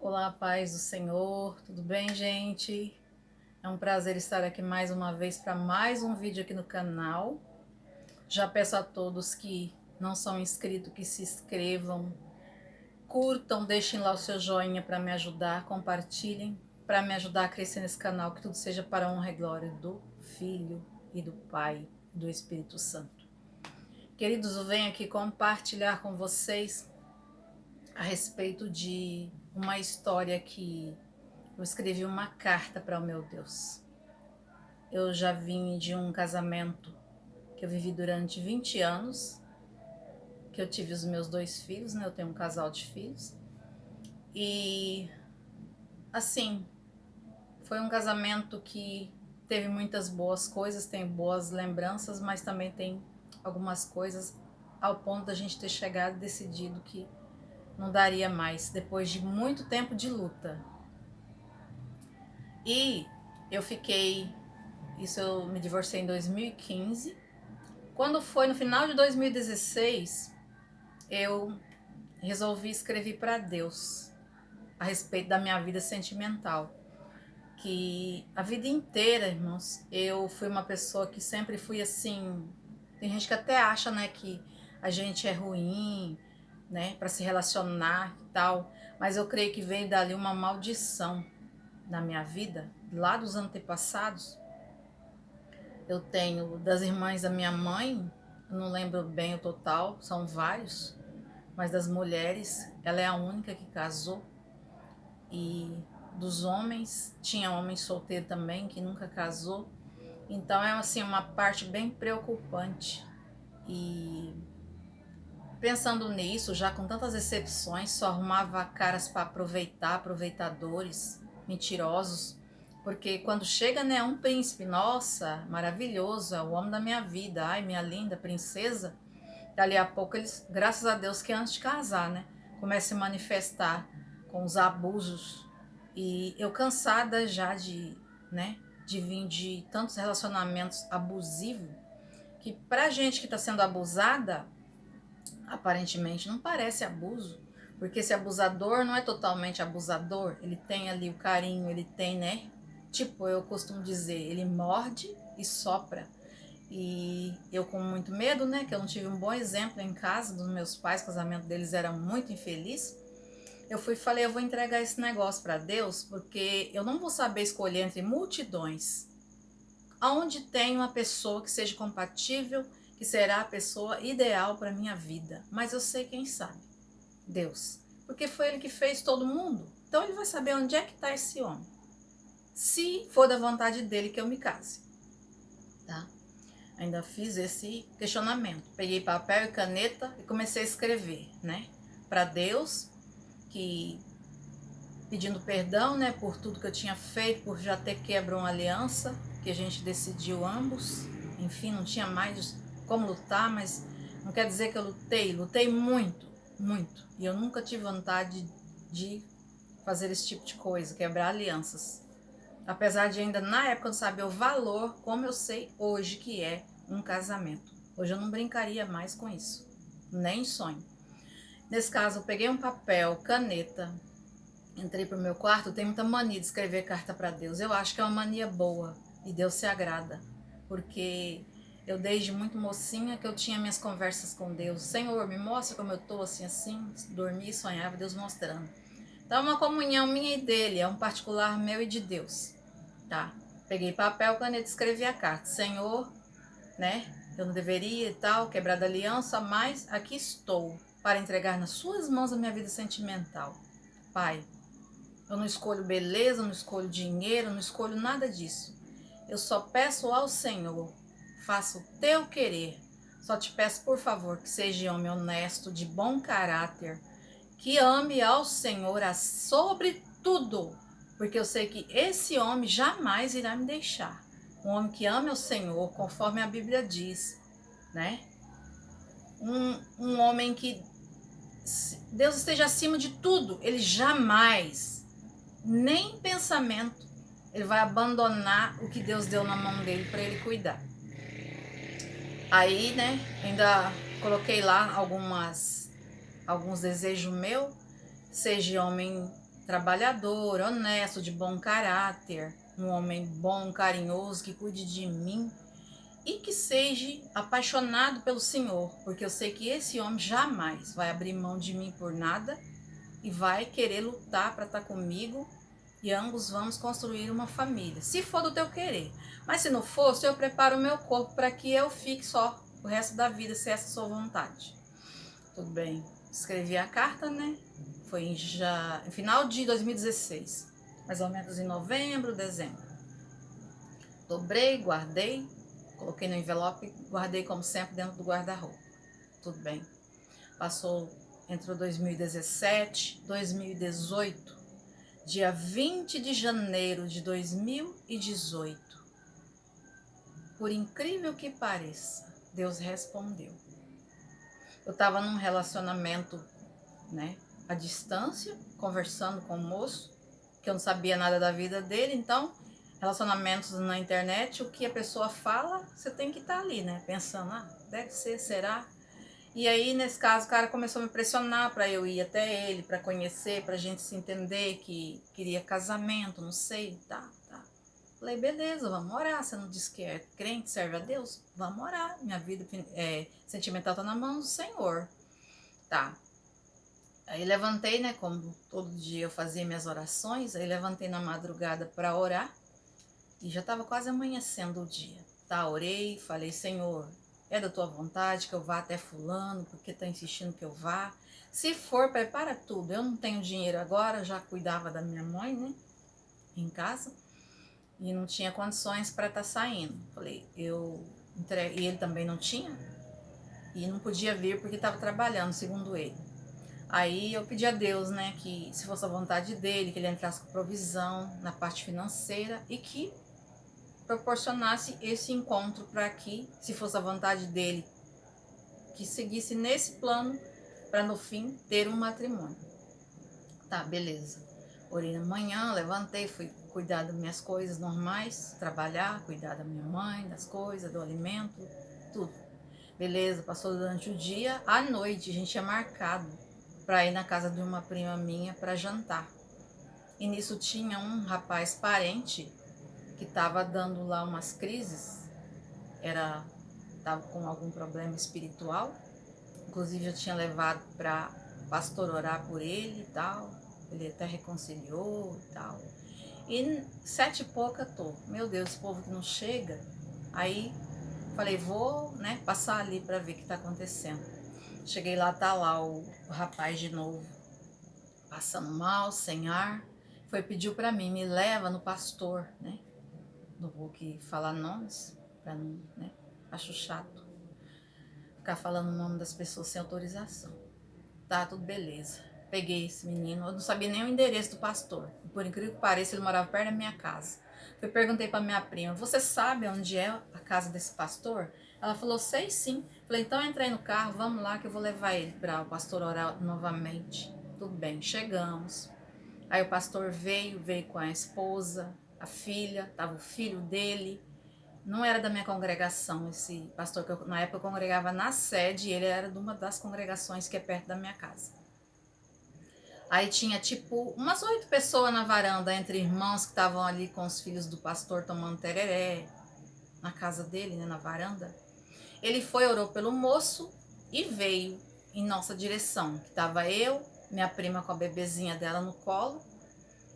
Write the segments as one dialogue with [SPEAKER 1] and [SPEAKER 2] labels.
[SPEAKER 1] Olá, paz do Senhor, tudo bem, gente? É um prazer estar aqui mais uma vez para mais um vídeo aqui no canal. Já peço a todos que não são inscritos que se inscrevam, curtam, deixem lá o seu joinha para me ajudar, compartilhem, para me ajudar a crescer nesse canal, que tudo seja para a honra e glória do Filho e do Pai e do Espírito Santo. Queridos, eu venho aqui compartilhar com vocês a respeito de uma história que eu escrevi uma carta para o meu Deus. Eu já vim de um casamento que eu vivi durante 20 anos, que eu tive os meus 2 filhos, né? Eu tenho um casal de filhos. E, assim, foi um casamento que teve muitas boas coisas, tem boas lembranças, mas também tem algumas coisas ao ponto da gente ter chegado e decidido que não daria mais, depois de muito tempo de luta. E eu me divorciei em 2015. Quando foi no final de 2016, eu resolvi escrever para Deus a respeito da minha vida sentimental. Que a vida inteira, irmãos, eu fui uma pessoa que sempre fui assim. Tem gente que até acha, né, que a gente é ruim, né, para se relacionar e tal. Mas eu creio que veio dali uma maldição na minha vida, lá dos antepassados. Eu tenho das irmãs da minha mãe, não lembro bem o total, são vários, mas das mulheres, ela é a única que casou. E dos homens, tinha homem solteiro também que nunca casou. Então é assim uma parte bem preocupante. E pensando nisso, já com tantas exceções, só arrumava caras para aproveitar, aproveitadores, mentirosos. Porque quando chega, né, um príncipe, nossa, maravilhoso, é o homem da minha vida, ai, minha linda princesa, dali a pouco eles, graças a Deus que antes de casar, né, começa a se manifestar com os abusos. E eu cansada já né, de vir de tantos relacionamentos abusivos, que pra gente que tá sendo abusada, aparentemente não parece abuso, porque esse abusador não é totalmente abusador, ele tem ali o carinho, ele tem, né? Tipo, eu costumo dizer, ele morde e sopra. E eu com muito medo, né, que eu não tive um bom exemplo em casa dos meus pais, o casamento deles era muito infeliz. Eu fui e falei, eu vou entregar esse negócio para Deus, porque eu não vou saber escolher entre multidões aonde tem uma pessoa que seja compatível, que será a pessoa ideal para minha vida. Mas eu sei quem sabe, Deus, porque foi Ele que fez todo mundo. Então Ele vai saber onde é que está esse homem, se for da vontade dele que eu me case, tá? Ainda fiz esse questionamento. Peguei papel e caneta e comecei a escrever, né? Para Deus, que pedindo perdão, né, por tudo que eu tinha feito, por já ter quebrado uma aliança que a gente decidiu ambos. Enfim, não tinha mais como lutar, mas não quer dizer que eu lutei muito, muito. E eu nunca tive vontade de fazer esse tipo de coisa, quebrar alianças. Apesar de ainda na época eu saber o valor, como eu sei hoje que é um casamento. Hoje eu não brincaria mais com isso, nem sonho. Nesse caso, eu peguei um papel, caneta, entrei pro meu quarto, tenho muita mania de escrever carta para Deus. Eu acho que é uma mania boa e Deus se agrada, porque eu desde muito mocinha que eu tinha minhas conversas com Deus. Senhor, me mostra como eu tô assim, dormia e sonhava, Deus mostrando. Então é uma comunhão minha e dele, é um particular meu e de Deus, tá? Peguei papel, caneta, escrevi a carta. Senhor, né? Eu não deveria e tal, quebrada aliança, mas aqui estou para entregar nas suas mãos a minha vida sentimental. Pai, eu não escolho beleza, não escolho dinheiro, não escolho nada disso. Eu só peço ao Senhor, faça o teu querer. Só te peço, por favor, que seja homem honesto, de bom caráter, que ame ao Senhor sobre tudo, porque eu sei que esse homem jamais irá me deixar. Um homem que ame ao Senhor, conforme a Bíblia diz, né? Um homem que Deus esteja acima de tudo, ele jamais, nem pensamento, ele vai abandonar o que Deus deu na mão dele para ele cuidar. Aí, né, ainda coloquei lá alguns desejos meus, seja homem trabalhador, honesto, de bom caráter, um homem bom, carinhoso, que cuide de mim e que seja apaixonado pelo Senhor, porque eu sei que esse homem jamais vai abrir mão de mim por nada e vai querer lutar para estar comigo e ambos vamos construir uma família, se for do teu querer. Mas se não for, eu preparo o meu corpo para que eu fique só o resto da vida, se essa é a sua vontade. Tudo bem. Escrevi a carta, né? Foi em final de 2016, mais ou menos em novembro, dezembro. Dobrei, guardei, coloquei no envelope, guardei como sempre dentro do guarda-roupa. Tudo bem. Entrou 2017, 2018, dia 20 de janeiro de 2018. Por incrível que pareça, Deus respondeu. Eu estava num relacionamento, né, à distância, conversando com o moço, que eu não sabia nada da vida dele, então, relacionamentos na internet, o que a pessoa fala, você tem que estar ali, né, pensando, deve ser, será? E aí, nesse caso, o cara começou a me pressionar para eu ir até ele, para conhecer, pra gente se entender, que queria casamento, não sei, tá. Falei, beleza, vamos orar. Você não disse que é crente, serve a Deus? Vamos orar. Minha vida sentimental tá na mão do Senhor. Tá. Aí levantei, né, como todo dia eu fazia minhas orações, aí levantei na madrugada para orar e já estava quase amanhecendo o dia. Tá, orei, falei, Senhor, é da tua vontade que eu vá até fulano, porque tá insistindo que eu vá. Se for, prepara tudo. Eu não tenho dinheiro agora, já cuidava da minha mãe, né, em casa, e não tinha condições para estar saindo. Falei, e ele também não tinha, e não podia vir porque estava trabalhando, segundo ele. Aí eu pedi a Deus, né, que se fosse a vontade dele, que ele entrasse com provisão na parte financeira e que proporcionasse esse encontro para que, se fosse a vontade dele, que seguisse nesse plano para no fim ter um matrimônio. Tá, beleza. Orei na manhã, levantei, fui cuidar das minhas coisas normais, trabalhar, cuidar da minha mãe, das coisas, do alimento, tudo. Beleza, passou durante o dia. À noite a gente tinha marcado para ir na casa de uma prima minha para jantar. E nisso tinha um rapaz parente que estava dando lá umas crises, estava com algum problema espiritual. Inclusive eu tinha levado para pastor orar por ele e tal. Ele até reconciliou e tal. E 7 e pouca tô. Meu Deus, esse povo que não chega. Aí falei, vou, né, passar ali para ver o que está acontecendo. Cheguei lá, tá lá o rapaz de novo, passando mal, sem ar. Pediu para mim, me leva no pastor, né? Não vou aqui falar nomes, para não, né? Acho chato ficar falando o nome das pessoas sem autorização. Tá, tudo beleza. Peguei esse menino, eu não sabia nem o endereço do pastor. Por incrível que pareça, ele morava perto da minha casa. Perguntei para minha prima, você sabe onde é a casa desse pastor? Ela falou, sei sim. Falei, então entrei no carro, vamos lá que eu vou levar ele para o pastor orar novamente. Tudo bem, chegamos. Aí o pastor veio com a esposa, a filha, tava o filho dele. Não era da minha congregação esse pastor, que na época eu congregava na sede, e ele era de uma das congregações que é perto da minha casa. Aí tinha tipo umas 8 pessoas na varanda, entre irmãos que estavam ali com os filhos do pastor tomando tereré, na casa dele, né, na varanda. Ele foi, orou pelo moço e veio em nossa direção, que estava eu, minha prima com a bebezinha dela no colo.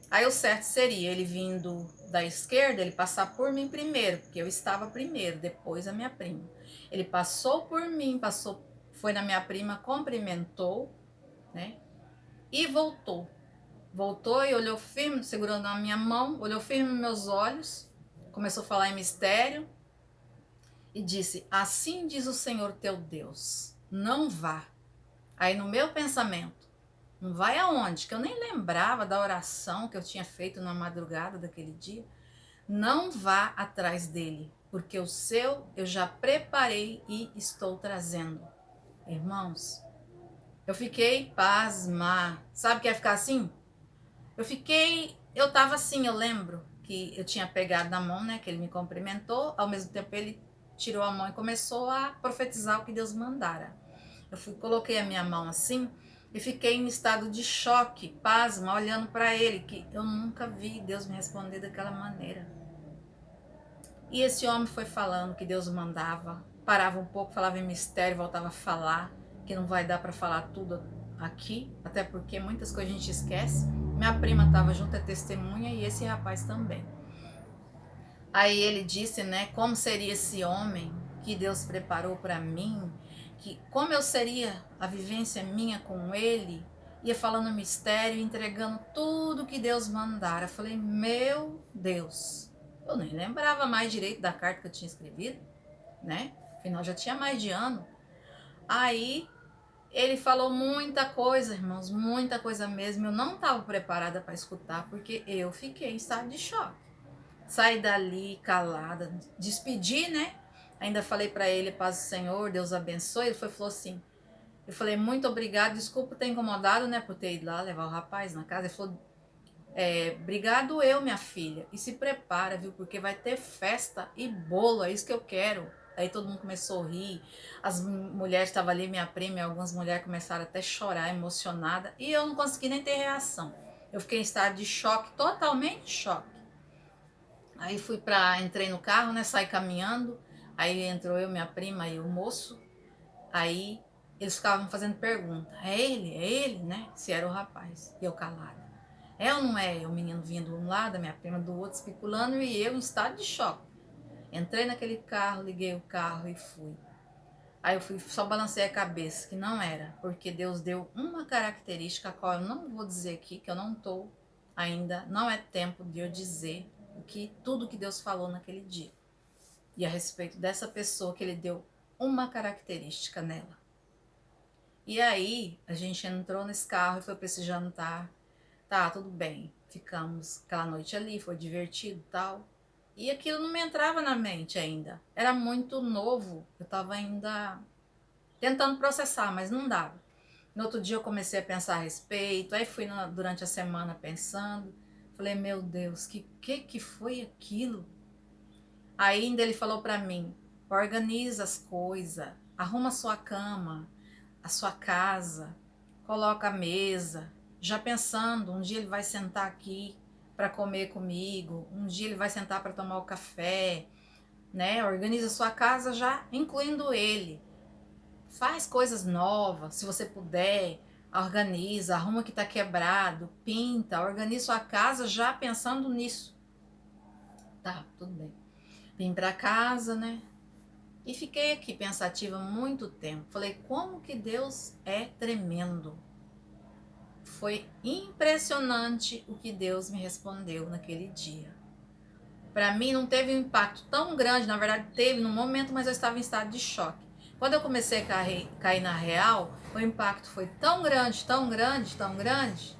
[SPEAKER 1] Aí o certo seria ele vindo da esquerda, ele passar por mim primeiro, porque eu estava primeiro, depois a minha prima. Ele passou por mim, foi na minha prima, cumprimentou, né? E voltou. Voltou e olhou firme, segurando na minha mão, olhou firme nos meus olhos, começou a falar em mistério e disse, assim diz o Senhor teu Deus, não vá. Aí no meu pensamento, não vai aonde? Que eu nem lembrava da oração que eu tinha feito na madrugada daquele dia. Não vá atrás dele, porque o seu eu já preparei e estou trazendo. Irmãos, eu fiquei pasma. Sabe o que é ficar assim? Eu tava assim, eu lembro que eu tinha pegado na mão, né, que ele me cumprimentou, ao mesmo tempo ele tirou a mão e começou a profetizar o que Deus mandara. Coloquei a minha mão assim, E fiquei em estado de choque, pasma, olhando para ele, que eu nunca vi Deus me responder daquela maneira. E esse homem foi falando que Deus mandava, parava um pouco, falava em mistério, voltava a falar, que não vai dar para falar tudo aqui, até porque muitas coisas a gente esquece. Minha prima estava junto, é testemunha, e esse rapaz também. Aí ele disse, né, como seria esse homem que Deus preparou para mim, que como eu seria a vivência minha com ele, ia falando mistério, entregando tudo que Deus mandara. Eu falei, meu Deus, eu nem lembrava mais direito da carta que eu tinha escrevido, né? Afinal, já tinha mais de ano. Aí ele falou muita coisa, irmãos, muita coisa mesmo. Eu não estava preparada para escutar, porque eu fiquei em estado de choque. Saí dali calada, despedi, né? Ainda falei para ele, paz do Senhor, Deus abençoe. Ele falou assim, eu falei, muito obrigado, desculpa ter incomodado, né, por ter ido lá levar o rapaz na casa. Ele falou, obrigado eu, minha filha, e se prepara, viu, porque vai ter festa e bolo, é isso que eu quero. Aí todo mundo começou a rir, as mulheres estavam ali, minha prima e algumas mulheres começaram até a chorar, emocionada, e eu não consegui nem ter reação. Eu fiquei em estado de choque, totalmente choque. Aí entrei no carro, né, saí caminhando, aí entrou eu, minha prima e o moço, aí eles ficavam fazendo pergunta, é ele, né, se era o rapaz, e eu calada. É ou não é? O menino vindo de um lado, a minha prima do outro, especulando, e eu em estado de choque. Entrei naquele carro, liguei o carro e fui. Aí eu fui, só balancei a cabeça, que não era, porque Deus deu uma característica, a qual eu não vou dizer aqui, que eu não estou ainda, não é tempo de eu dizer tudo que Deus falou naquele dia. E a respeito dessa pessoa que ele deu uma característica nela. E aí, a gente entrou nesse carro e foi para esse jantar. Tá, tudo bem. Ficamos aquela noite ali, foi divertido e tal. E aquilo não me entrava na mente ainda. Era muito novo. Eu estava ainda tentando processar, mas não dava. No outro dia eu comecei a pensar a respeito. Aí fui durante a semana pensando. Falei, meu Deus, que foi aquilo? Aí ainda ele falou para mim, organiza as coisas, arruma a sua cama, a sua casa, coloca a mesa, já pensando, um dia ele vai sentar aqui para comer comigo, um dia ele vai sentar para tomar o café, né? Organiza a sua casa já incluindo ele. Faz coisas novas, se você puder, organiza, arruma o que está quebrado, pinta, organiza sua casa já pensando nisso. Tá, tudo bem. Vim para casa, né? E fiquei aqui pensativa muito tempo. Falei, como que Deus é tremendo. Foi impressionante o que Deus me respondeu naquele dia. Para mim não teve um impacto tão grande, na verdade teve no momento, mas eu estava em estado de choque. Quando eu comecei a cair na real, o impacto foi tão grande, tão grande, tão grande,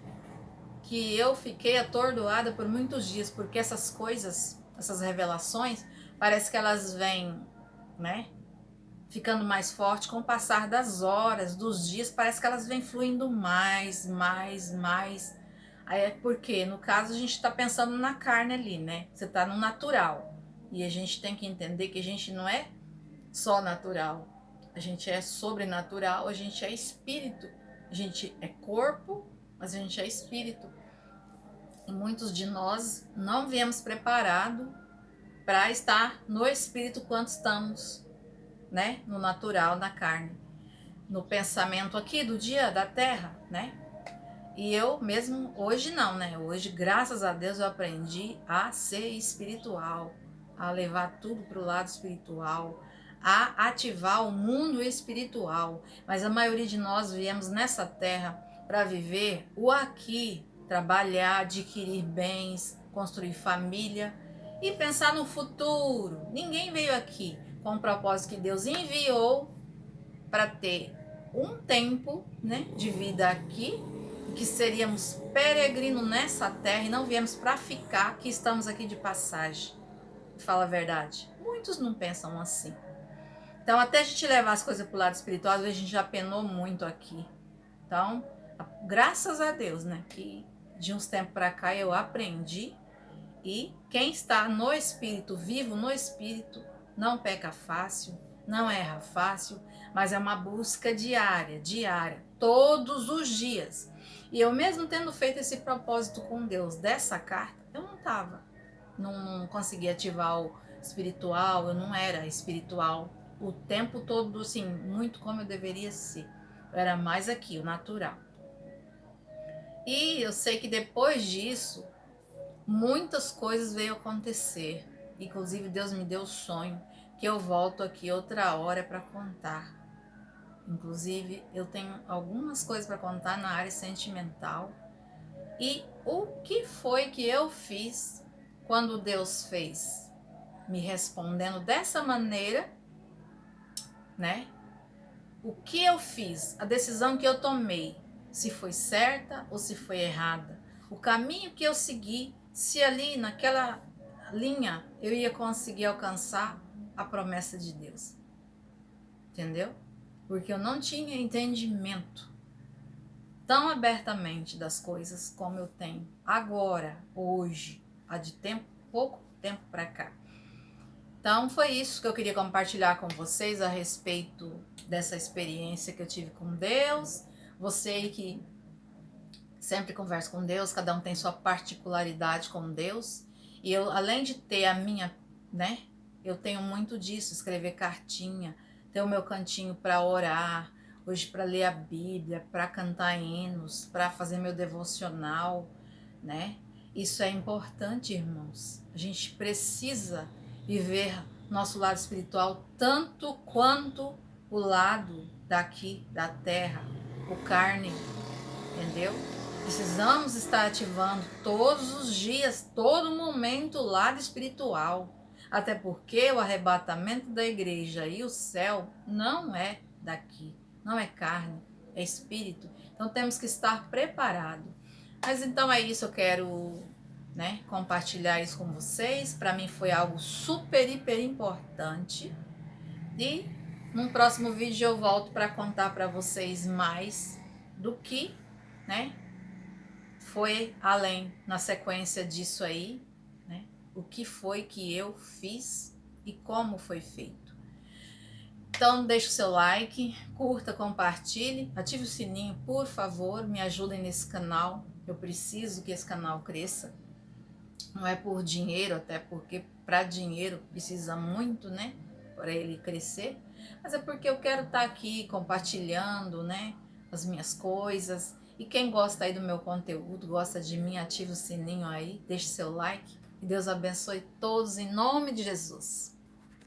[SPEAKER 1] que eu fiquei atordoada por muitos dias, porque essas coisas, essas revelações, parece que elas vêm, né, ficando mais forte com o passar das horas, dos dias, parece que elas vêm fluindo mais, mais, mais. Aí é porque, no caso, a gente está pensando na carne ali, né? Você está no natural. E a gente tem que entender que a gente não é só natural. A gente é sobrenatural, a gente é espírito. A gente é corpo, mas a gente é espírito. E muitos de nós não viemos preparados para estar no espírito quanto estamos, né? No natural, na carne, no pensamento aqui do dia da terra, né? E eu mesmo, hoje não, né? Hoje, graças a Deus, eu aprendi a ser espiritual, a levar tudo para o lado espiritual, a ativar o mundo espiritual. Mas a maioria de nós viemos nessa terra para viver o aqui, trabalhar, adquirir bens, construir família e pensar no futuro. Ninguém veio aqui com o propósito que Deus enviou para ter um tempo, né, de vida aqui, que seríamos peregrinos nessa terra e não viemos para ficar, que estamos aqui de passagem. Fala a verdade. Muitos não pensam assim. Então, até a gente levar as coisas para o lado espiritual, a gente já penou muito aqui. Então, graças a Deus, né, que de uns tempos para cá eu aprendi, e quem está no espírito, vivo no espírito, não peca fácil, não erra fácil, mas é uma busca diária, todos os dias. E eu mesmo tendo feito esse propósito com Deus dessa carta, eu não conseguia ativar o espiritual, eu não era espiritual o tempo todo, assim, muito como eu deveria ser. Eu era mais aqui, o natural. E eu sei que depois disso, muitas coisas veio acontecer. Inclusive, Deus me deu o sonho que eu volto aqui outra hora para contar. Inclusive, eu tenho algumas coisas para contar na área sentimental. E o que foi que eu fiz quando Deus fez? Me respondendo dessa maneira, né? O que eu fiz? A decisão que eu tomei, se foi certa ou se foi errada? O caminho que eu segui, se ali naquela linha eu ia conseguir alcançar a promessa de Deus. Entendeu? Porque eu não tinha entendimento tão abertamente das coisas como eu tenho agora, hoje, há de pouco tempo para cá. Então foi isso que eu queria compartilhar com vocês a respeito dessa experiência que eu tive com Deus. Você que sempre conversa com Deus, cada um tem sua particularidade com Deus. E eu, além de ter a minha, né? Eu tenho muito disso, escrever cartinha, ter o meu cantinho para orar, hoje para ler a Bíblia, para cantar hinos, para fazer meu devocional, né? Isso é importante, irmãos. A gente precisa viver nosso lado espiritual tanto quanto o lado daqui da terra, o carne, entendeu? Precisamos estar ativando todos os dias, todo momento o lado espiritual. Até porque o arrebatamento da igreja e o céu não é daqui, não é carne, é espírito. Então temos que estar preparados. Mas então é isso, eu quero, né, compartilhar isso com vocês. Para mim foi algo super, hiper importante. E num próximo vídeo eu volto para contar para vocês mais do que, né, foi além na sequência disso aí, né? O que foi que eu fiz e como foi feito. Então deixe o seu like, curta, compartilhe, ative o sininho, por favor, me ajudem nesse canal. Eu preciso que esse canal cresça. Não é por dinheiro, até porque para dinheiro precisa muito, né? Para ele crescer. Mas é porque eu quero estar aqui compartilhando, né? As minhas coisas. E quem gosta aí do meu conteúdo, gosta de mim, ative o sininho aí, deixe seu like. Que Deus abençoe todos em nome de Jesus.